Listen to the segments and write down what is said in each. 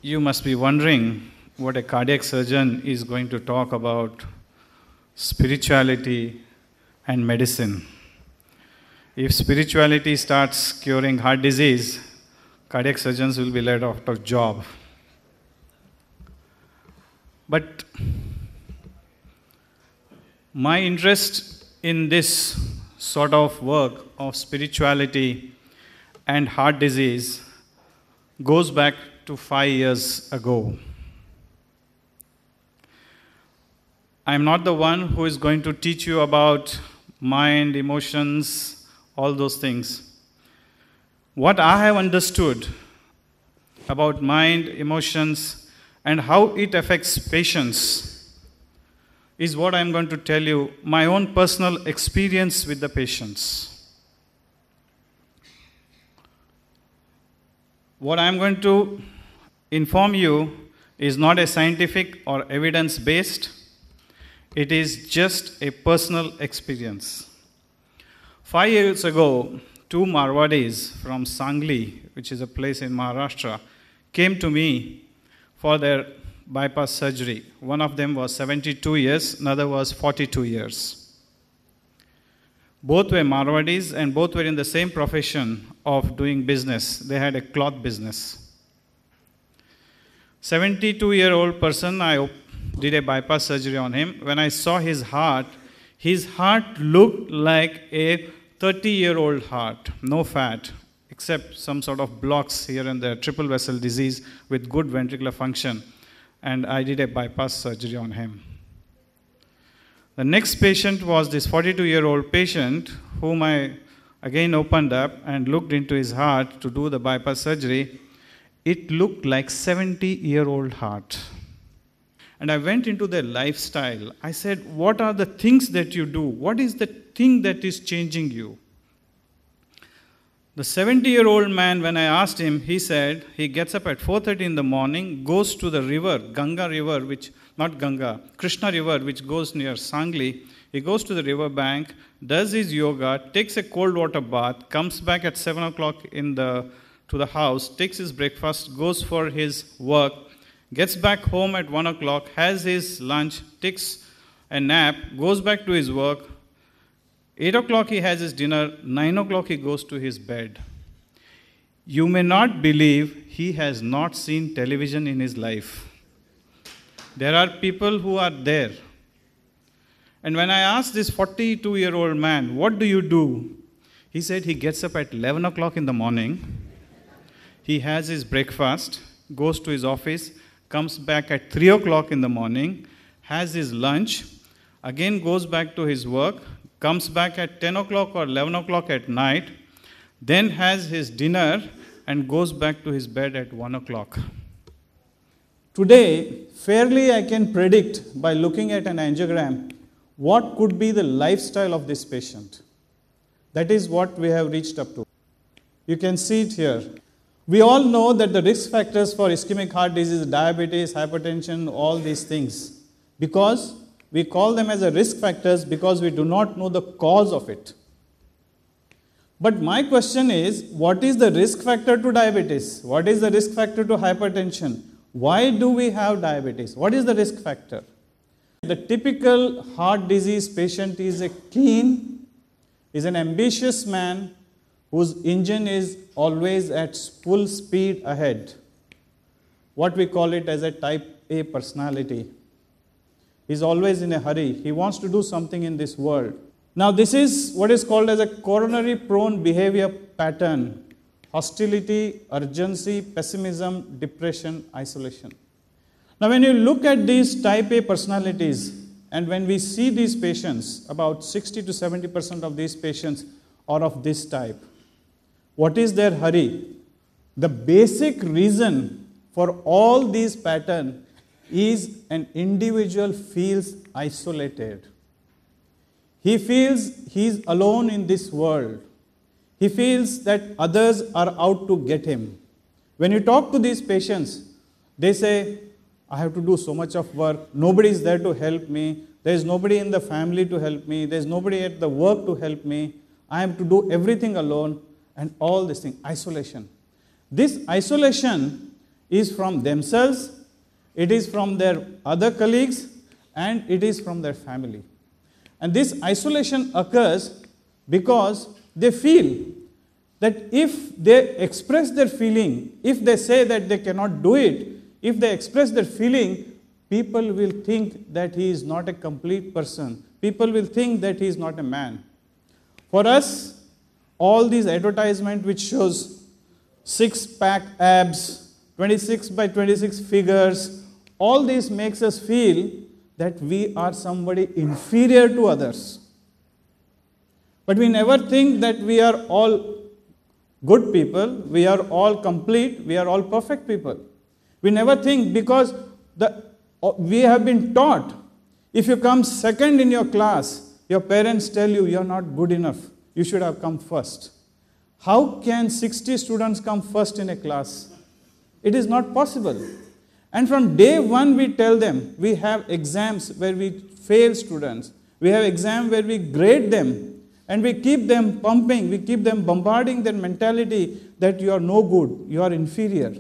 You must be wondering what a cardiac surgeon is going to talk about spirituality and medicine. If spirituality starts curing heart disease, cardiac surgeons will be let out of job. But my interest in this sort of work of spirituality and heart disease goes back to 5 years ago. I'm not the one who is going to teach you about mind, emotions, all those things. What I have understood about mind, emotions, and how it affects patients is what I'm going to tell you, my own personal experience with the patients. What I'm going to inform you is not a scientific or evidence-based. It is just a personal experience. 5 years ago, 2 Marwadis from Sangli, which is a place in Maharashtra, came to me for their bypass surgery. One of them was 72 years, another was 42 years. Both were Marwadis and both were in the same profession of doing business. They had a cloth business. 72-year-old person, I did a bypass surgery on him. When I saw his heart looked like a 30-year-old heart, no fat, except some sort of blocks here and there, triple vessel disease with good ventricular function. And I did a bypass surgery on him. The next patient was this 42-year-old patient whom I again opened up and looked into his heart to do the bypass surgery. It looked like 70-year-old heart. And I went into their lifestyle. I said, what are the things that you do? What is the thing that is changing you? The 70-year-old man, when I asked him, he said he gets up at 4:30 in the morning, goes to the river, Ganga river, Krishna river, which goes near Sangli. He goes to the river bank, does his yoga, takes a cold water bath, comes back at 7 o'clock to the house, takes his breakfast, goes for his work, gets back home at 1 o'clock, has his lunch, takes a nap, goes back to his work. 8 o'clock he has his dinner, 9 o'clock he goes to his bed. You may not believe he has not seen television in his life. There are people who are there. And when I asked this 42-year-old man, what do you do? He said he gets up at 11 o'clock in the morning, he has his breakfast, goes to his office, comes back at 3 o'clock in the morning, has his lunch, again goes back to his work, comes back at 10 o'clock or 11 o'clock at night, then has his dinner and goes back to his bed at 1 o'clock. Today, fairly I can predict by looking at an angiogram what could be the lifestyle of this patient. That is what we have reached up to. You can see it here. We all know that the risk factors for ischemic heart disease, diabetes, hypertension, all these things, because we call them as a risk factors because we do not know the cause of it. But my question is, what is the risk factor to diabetes? What is the risk factor to hypertension? Why do we have diabetes? What is the risk factor? The typical heart disease patient is a keen, is an ambitious man whose engine is always at full speed ahead. What we call it as a type A personality. He's always in a hurry. He wants to do something in this world. Now this is what is called as a coronary prone behavior pattern. Hostility, urgency, pessimism, depression, isolation. Now when you look at these type A personalities, and when we see these patients, about 60 to 70% of these patients are of this type. What is their hurry? The basic reason for all these patterns is an individual feels isolated. He feels he's alone in this world. He feels that others are out to get him. When you talk to these patients, they say, I have to do so much of work. Nobody is there to help me. There is nobody in the family to help me. There is nobody at the work to help me. I have to do everything alone and all this thing, isolation. This isolation is from themselves, it is from their other colleagues, and it is from their family. And this isolation occurs because they feel that if they express their feeling, if they say that they cannot do it, if they express their feeling, people will think that he is not a complete person. People will think that he is not a man. For us, all these advertisement which shows six-pack abs, 26 by 26 figures, all this makes us feel that we are somebody inferior to others. But we never think that we are all good people, we are all complete, we are all perfect people. We never think because we have been taught, if you come second in your class, your parents tell you you are not good enough, you should have come first. How can 60 students come first in a class? It is not possible. And from day one we tell them, we have exams where we fail students, we have exams where we grade them, and we keep them pumping, we keep them bombarding their mentality that you are no good, you are inferior.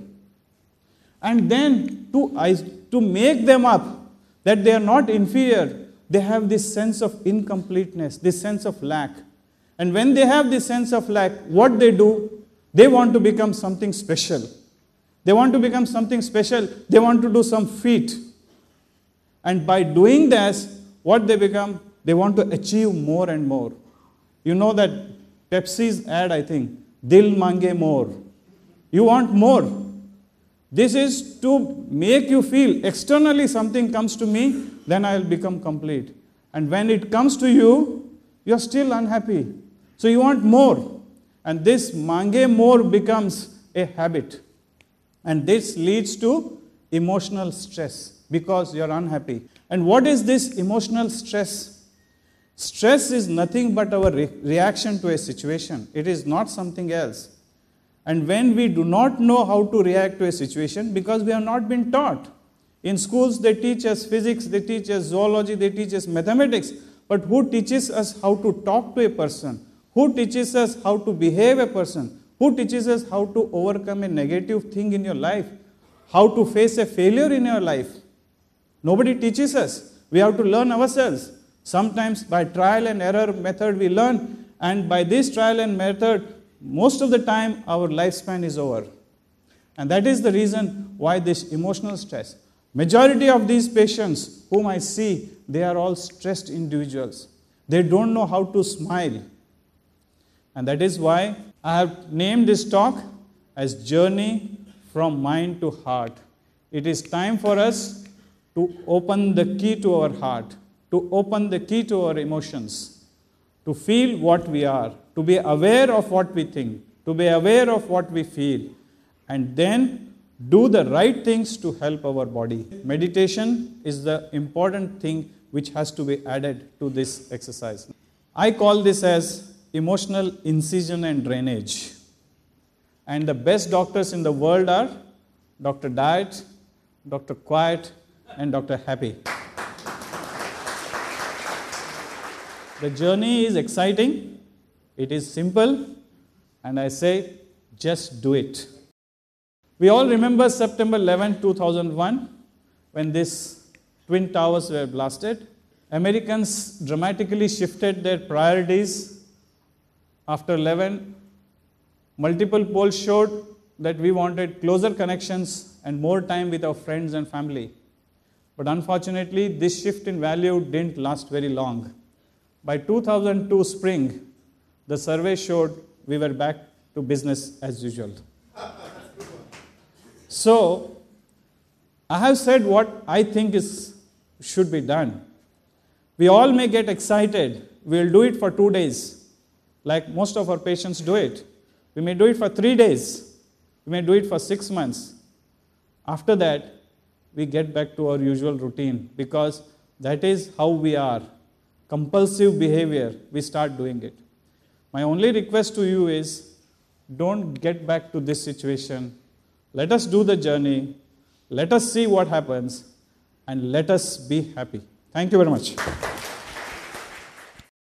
And then to make them up that they are not inferior, they have this sense of incompleteness, this sense of lack. And when they have this sense of lack, what they do? They want to become something special. They want to become something special. They want to do some feat. And by doing this, what they become? They want to achieve more and more. You know that Pepsi's ad, I think, Dil mange more. You want more. This is to make you feel externally something comes to me, then I will become complete. And when it comes to you, you are still unhappy. So you want more. And this mange more becomes a habit. And this leads to emotional stress because you are unhappy. And what is this emotional stress? Stress is nothing but our reaction to a situation. It is not something else. And when we do not know how to react to a situation because we have not been taught. In schools they teach us physics, they teach us zoology, they teach us mathematics. But who teaches us how to talk to a person? Who teaches us how to behave a person? Who teaches us how to overcome a negative thing in your life? How to face a failure in your life? Nobody teaches us. We have to learn ourselves. Sometimes by trial and error method we learn, and by this trial and method, most of the time our lifespan is over. And that is the reason why this emotional stress. Majority of these patients whom I see, they are all stressed individuals. They don't know how to smile. And that is why I have named this talk as Journey from Mind to Heart. It is time for us to open the key to our heart, to open the key to our emotions, to feel what we are, to be aware of what we think, to be aware of what we feel, and then do the right things to help our body. Meditation is the important thing which has to be added to this exercise. I call this as emotional incision and drainage. And the best doctors in the world are Dr. Diet, Dr. Quiet, and Dr. Happy. The journey is exciting, it is simple, and I say, just do it. We all remember September 11, 2001, when these Twin Towers were blasted. Americans dramatically shifted their priorities. After 11, multiple polls showed that we wanted closer connections and more time with our friends and family. But unfortunately, this shift in value didn't last very long. By 2002 spring, the survey showed we were back to business as usual. So, I have said what I think should be done. We all may get excited. We'll do it for 2 days, like most of our patients do it. We may do it for 3 days. We may do it for 6 months. After that, we get back to our usual routine because that is how we are. Compulsive behavior, we start doing it. My only request to you is, don't get back to this situation. Let us do the journey. Let us see what happens. And let us be happy. Thank you very much.